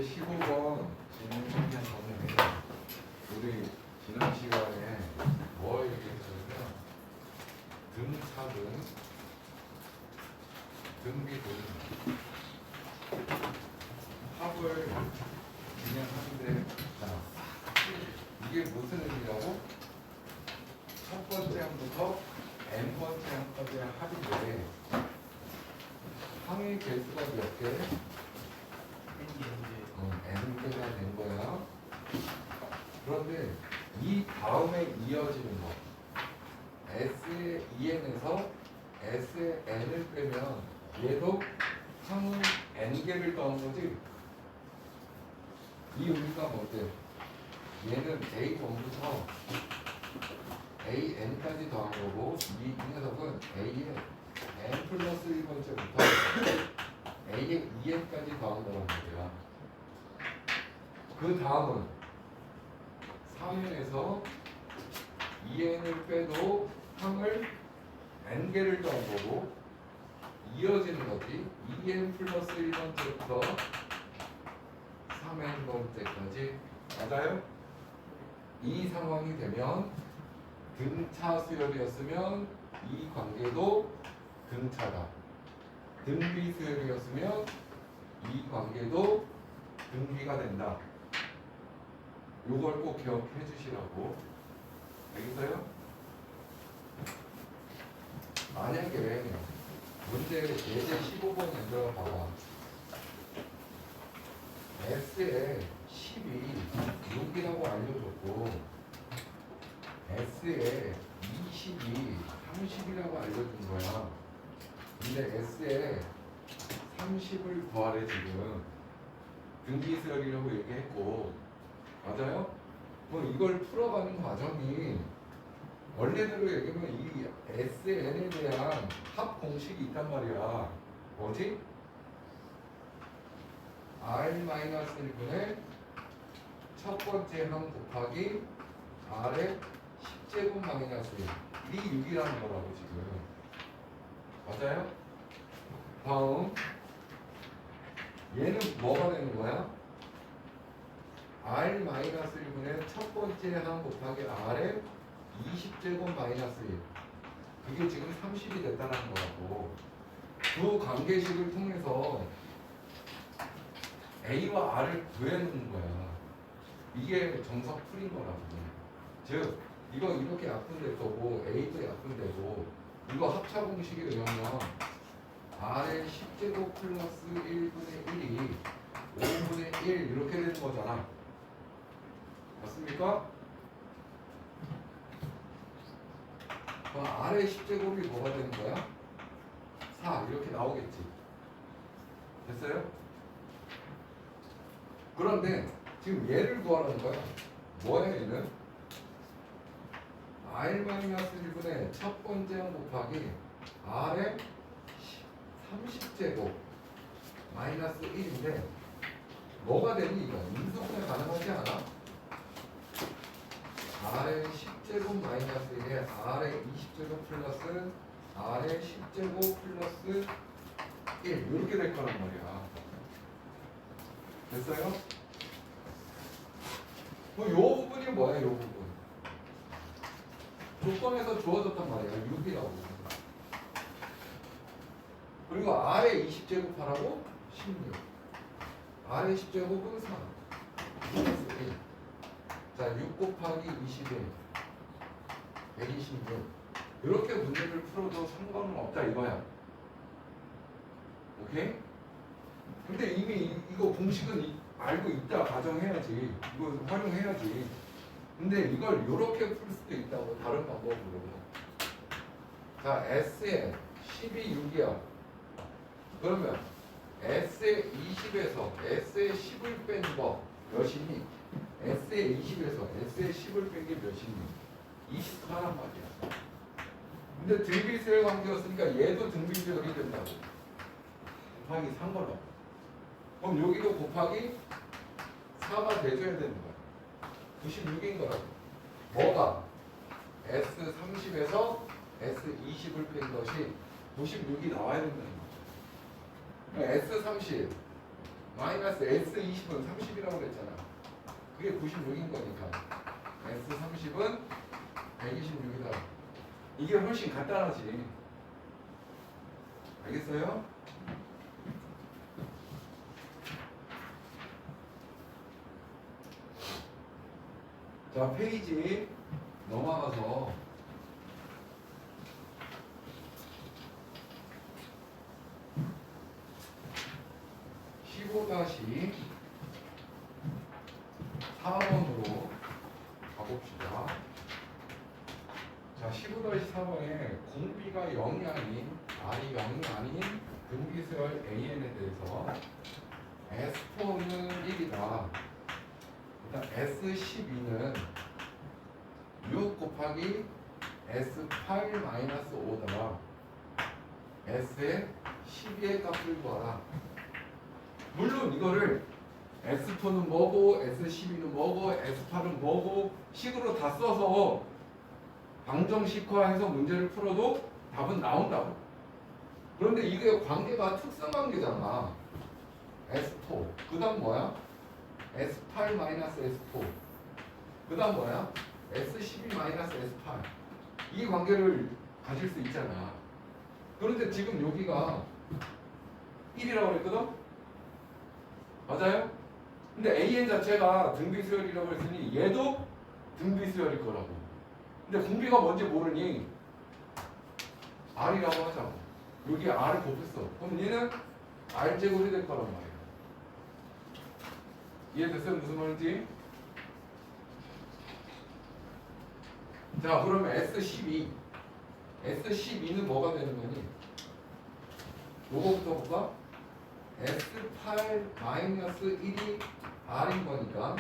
15번 질문 정리는 우리 지난 시간에 뭐 얘기했냐면 등차등, 등비등 합을 진행하는데 자, 이게 무슨 의미라고? 첫 번째 항부터 n번째 항까지의 합인데 항의 개수가 몇 개? n개가 된 거야. 그런데 이 다음에 이어지는 거 S의 EN에서 S의 N을 빼면 얘도 항은 N개를 더한 거지. 이 의미가 어때? 얘는 A1부터 AN까지 더한 거고 이 녀석은 A의 N 플러스 1번째부터 A의 EN까지 더한 거란 말이야. 그 다음은 3엔에서 2n을 빼도 항을 n개를 더한 거고 이어지는 거지. 2n 플러스 1번째부터 3n번째까지 맞아요? 이 상황이 되면 등차 수열이었으면 이 관계도 등차다. 등비 수열이었으면 이 관계도 등비가 된다. 요걸 꼭 기억해 주시라고. 알겠어요? 만약에 문제 예제 15번 연결 봐봐. S에 10이 6이라고 알려줬고 S에 20이 30이라고 알려준 거야. 근데 S에 30을 구하래 지금. 등비수열이라고 얘기했고 맞아요? 뭐 이걸 풀어가는 과정이 원래대로 얘기하면 이 SN에 대한 합 공식이 있단 말이야. 뭐지? R-1분의 첫 번째 항 곱하기 R의 10제곱 마이너스 1이 6이라는 거라고 지금. 맞아요? 다음 얘는 뭐가 되는 거야? R-1분의 첫 번째 항 곱하기 R의 20제곱 마이너스 1 그게 지금 30이 됐다는 거라고. 두 관계식을 통해서 A와 R을 구해놓는 거야. 이게 정석 풀인 거라고. 즉 이거 이렇게 약분될 거고 A도 약분되고 이거 합차 공식에 의하면 R의 10제곱 플러스 1분의 1이 5분의 1 이렇게 되는 거잖아. 맞습니까? 그럼 R의 10제곱이 뭐가 되는 거야? 4 이렇게 나오겠지. 됐어요? 그런데 지금 얘를 구하라는 거야. 뭐야 얘는? R-1분의 첫 번째 항 곱하기 R의 30제곱 마이너스 1인데 뭐가 되니 이거? 인수분해 가능하지 않아? R의 10제곱 마이너스 1에 R의 20제곱 플러스 R의 10제곱 플러스 1 이렇게 될 거란 말이야. 됐어요? 요 부분이 뭐야 요 부분? 조건에서 주어졌단 말이야. 6이라고. 그리고 R의 20제곱 하라고 16. R의 10제곱은 3. 플러스 1. 자, 6 곱하기 21. 126. 이렇게 문제를 풀어도 상관은 없다 이거야. 오케이? 근데 이미 이거 공식은 알고 있다 가정해야지. 이거 활용해야지. 근데 이걸 이렇게 풀 수도 있다고 다른 방법으로. 자, S에 10이 6이야. 그러면 S의 20에서 S의 10을 뺀 거 몇이니? S의 20에서 S의 10을 뺀 게 몇이니? 24란 말이야. 근데 등비수열 관계였으니까 얘도 등비수열이 된다고. 곱하기 3 거라고. 그럼 여기도 곱하기 4가 돼줘야 되는 거야. 96인 거라고. 뭐가? S30에서 S20을 뺀 것이 96이 나와야 된다는 거야. S30 마이너스 S20은 30이라고 그랬잖아. 그게 96인 거니까 S30은 126이다. 이게 훨씬 간단하지. 알겠어요? 자, 페이지 넘어가서 15-4번으로 가봅시다. 자, 15-4번에 공비가 0이 아닌 R이 0이 아닌 등비수열 AN에 대해서 S4는 1이다. 일단 S12는 6 곱하기 S8 마이너스 5다. S의 12의 값을 구하라. 물론 이거를 S4는 뭐고 S12는 뭐고 S8은 뭐고 식으로 다 써서 방정식화해서 문제를 풀어도 답은 나온다고. 그런데 이게 관계가 특성 관계잖아. S4 그 다음 뭐야? S8 마이너스 S4 그 다음 뭐야? S12 마이너스 S8 이 관계를 가질 수 있잖아. 그런데 지금 여기가 1이라고 그랬거든? 맞아요? 근데 AN 자체가 등비수열이라고 했으니 얘도 등비수열일 거라고. 근데 공비가 뭔지 모르니 R이라고 하자고. 여기 R을 곱했어. 그럼 얘는 R제곱이 될 거란 말이야. 이해됐어요? 무슨 말인지? 자, 그러면 S12는 뭐가 되는 거니? 요거부터 볼까? S8 마이너스 1이 R인 거니까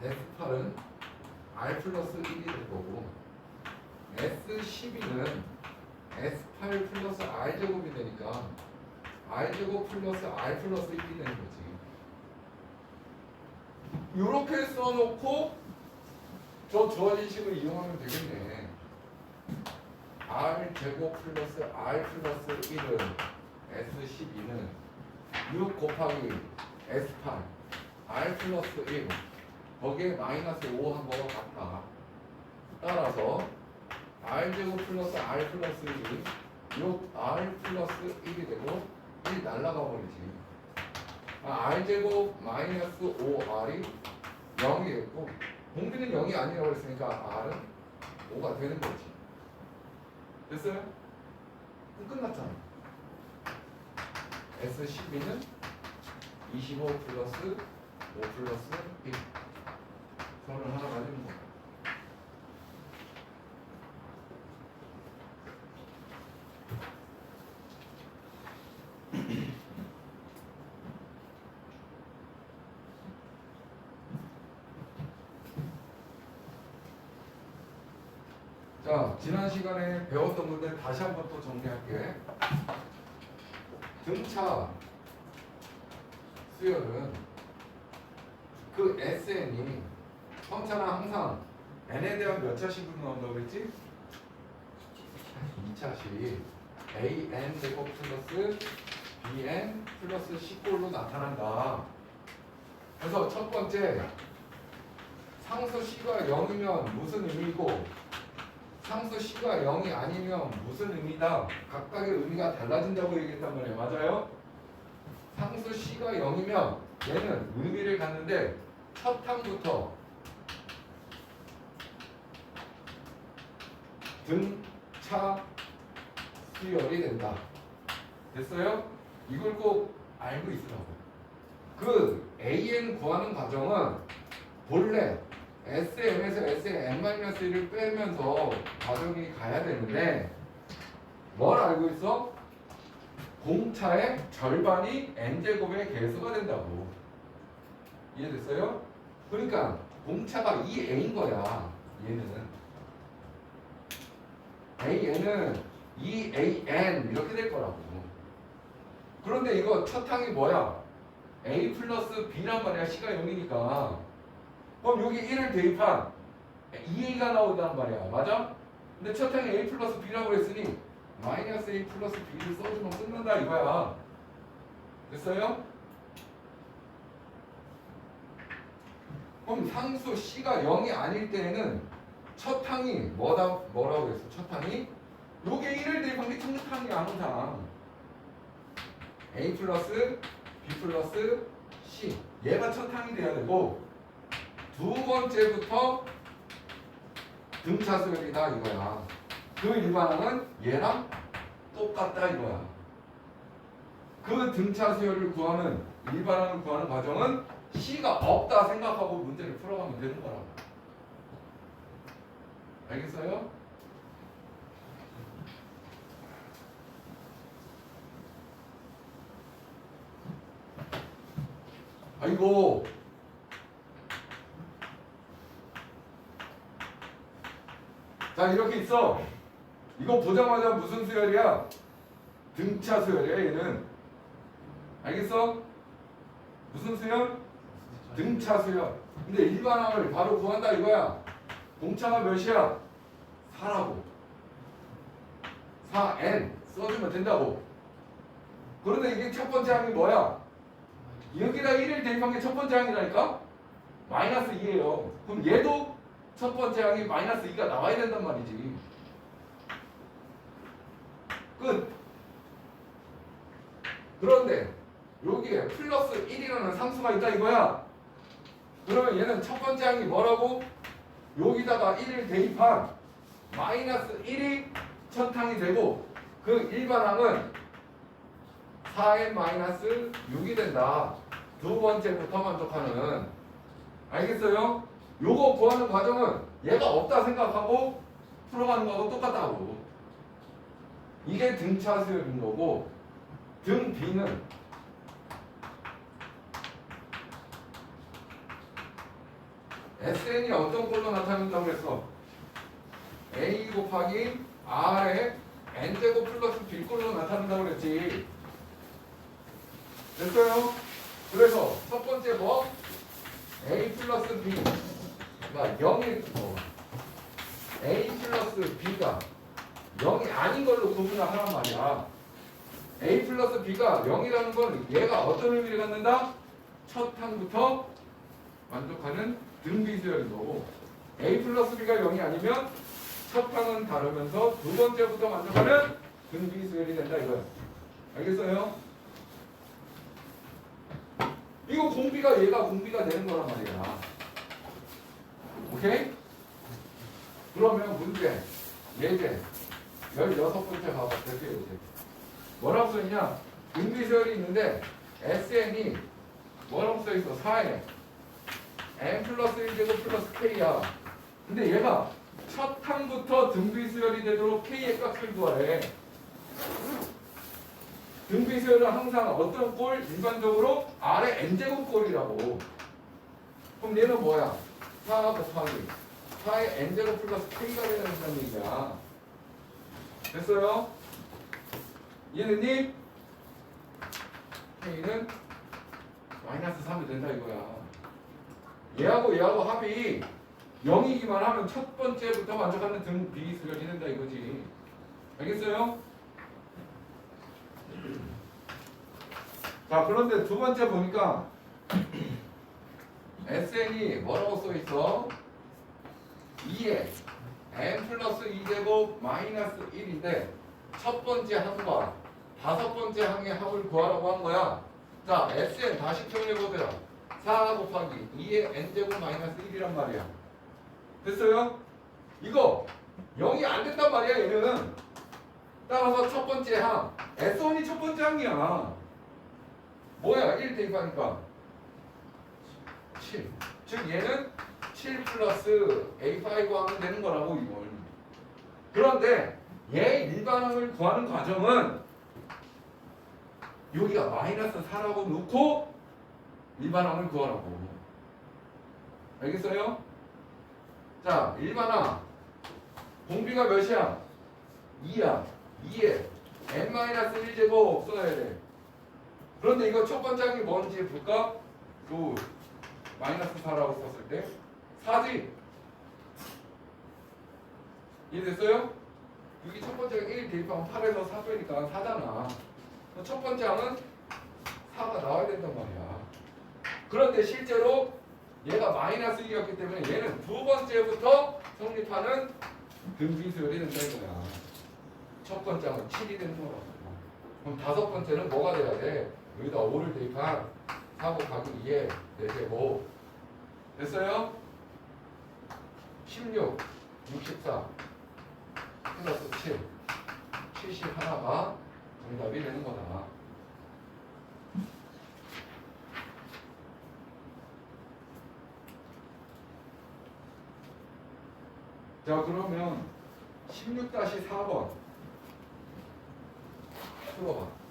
S8은 R 플러스 1이 될 거고 S12는 S8 플러스 R제곱이 되니까 R제곱 플러스 R 플러스 1이 되는 거지. 이렇게 써놓고 저 주어진 식을 이용하면 되겠네. R제곱 플러스 R 플러스 1은 S12는 6 곱하기 S8 R 플러스 1 거기에 마이너스 5 한 거와 같다. 따라서 R제곱 플러스 R 플러스 1이 6R 플러스 1이 되고 1 날라가 버리지. R제곱 마이너스 5R이 0이 됐고 공비는 0이 아니라고 했으니까 R은 5가 되는 거지. 됐어요? 그럼 끝났잖아. S12는 25 플러스 5 플러스 1 선을 하나 가지는 거야. 자, 지난 시간에 배웠던 건데 다시 한번 또 정리할게. 등차 수열은 그 SN이 성차는 항상 n에 대한 몇 차식으로 나온다고 그랬지? 2차식 an 제곱 플러스 bn 플러스 19로 나타난다. 그래서 첫 번째 상수 c가 0이면 무슨 의미고 상수 c가 0이 아니면 무슨 의미다. 각각의 의미가 달라진다고 얘기했단 말이에요. 맞아요? 상수 c가 0이면 얘는 의미를 갖는데 첫 항부터 등차 수열이 된다. 됐어요? 이걸 꼭 알고 있으라고. 그 AN 구하는 과정은 본래 SM에서 SN-1을 빼면서 과정이 가야 되는데 뭘 알고 있어? 공차의 절반이 n제곱의 개수가 된다고. 이해됐어요? 그러니까 공차가 2a인 거야. 얘는 a는 2an 이렇게 될 거라고. 그런데 이거 첫 항이 뭐야? a 플러스 b란 말이야. c가 0이니까. 그럼 여기 1을 대입한 2a가 나온단 말이야. 맞아? 근데 첫 항이 a 플러스 b라고 했으니 마이너스 a 플러스 b를 써주면 끝난다 이거야. 됐어요? 그럼 상수 C가 0이 아닐 때에는 첫 항이 뭐라고 했어? 첫 항이 요게 1을 대입한 게 첫 항이야 항상. A 플러스 B 플러스 C 얘가 첫 항이 돼야 되고 두 번째부터 등차수열이다 이거야. 그 일반항은 얘랑 똑같다 이거야. 그 등차수열을 구하는 일반항을 구하는 과정은 C가 없다 생각하고 문제를 풀어가면 되는 거라고. 알겠어요? 아이고 자 이렇게 있어. 이거 보자마자 무슨 수열이야? 등차 수열이야 얘는. 알겠어? 무슨 수열? 등차 수열. 근데 일반항을 바로 구한다 이거야. 공차가 몇이야? 4라고. 4n 써주면 된다고. 그런데 이게 첫 번째 항이 뭐야? 여기다 1을 대입한 게 첫 번째 항이라니까? 마이너스 2예요. 그럼 얘도 첫 번째 항이 마이너스 2가 나와야 된단 말이지. 끝. 그런데 여기에 플러스 1이라는 상수가 있다 이거야. 그러면 얘는 첫 번째 항이 뭐라고? 여기다가 1을 대입한 마이너스 1이 첫 항이 되고 그 일반항은 4n 마이너스 6이 된다. 두 번째부터 만족하는. 알겠어요? 요거 구하는 과정은 얘가 없다 생각하고 풀어가는 거하고 똑같다고. 이게 등차 수열인 거고 등 B는 SN이 어떤 꼴로 나타난다고 그랬어? A 곱하기 R의 N제곱 플러스 B꼴로 나타난다고 그랬지. 됐어요? 그래서 첫 번째 뭐? A 플러스 B가 0일 A 플러스 B가 0이 아닌 걸로 구분을 하란 말이야. A 플러스 B가 0이라는 건 얘가 어떤 의미를 갖는다? 첫 항부터 만족하는 등비수열인 거고 A 플러스 B가 0이 아니면 첫 항은 다르면서 두 번째부터 만족하는 등비수열이 된다 이거야. 알겠어요? 이거 공비가 얘가 공비가 되는 거란 말이야. 오케이? 그러면 문제, 예제 16번째 봐봐. 대표 예제. 뭐라고 써있냐? 등비수열이 있는데 SN이 뭐라고 써있어? 4에 n 플러스 1제곱 플러스 k야. 근데 얘가 첫 항부터 등비수열이 되도록 k의 값을 구하래. 등비수열은 항상 어떤 꼴? 일반적으로 R의 n제곱 꼴이라고. 그럼 얘는 뭐야? 4 곱하기 4의 n제곱 플러스 k가 되는 얘기야. 됐어요? 얘는니? k는 마이너스 3이 된다 이거야. 얘하고 합이 0이기만 하면 첫 번째부터 만족하는 등 비수열이 된다 이거지. 알겠어요? 자, 그런데 두 번째 보니까 SN이 뭐라고 써있어? 2에 n 플러스 2제곱 마이너스 1인데 첫 번째 항과 다섯 번째 항의 합을 구하라고 한 거야. 자, SN 다시 정리해보세요. 4 곱하기 2의 n제곱 마이너스 1이란 말이야. 됐어요? 이거 0이 안 된단 말이야 얘는. 따라서 첫 번째 항 S1이 첫 번째 항이야. 뭐야 1 대입하니까 7. 즉 얘는 7 플러스 A5 하면 되는 거라고 이걸. 그런데 얘 일반항을 구하는 과정은 여기가 마이너스 4라고 놓고 일반항을 구하라고. 알겠어요? 자, 일반항 공비가 몇이야? 2야. 2에 n-1제곱 써야 돼. 그런데 이거 첫 번째 항이 뭔지 볼까? 또 마이너스 4라고 썼을 때 4지? 이해됐어요? 여기 첫 번째 항 1 대입하면 8에서 4 빼니까 4잖아. 첫 번째 항은 4가 나와야 된단 말이야. 그런데 실제로 얘가 마이너스 2였기 때문에 얘는 두 번째부터 성립하는 등비수열이 된다는 거야. 첫 번째는 7이 되는 거라고. 그럼 다섯 번째는 뭐가 돼야 돼? 여기다 5를 대입한 4 곱하기 2에 4제곱 됐어요? 16, 64 플러스 7 71가 정답이 되는 거다. 자 그러면 16-4번 풀어봐.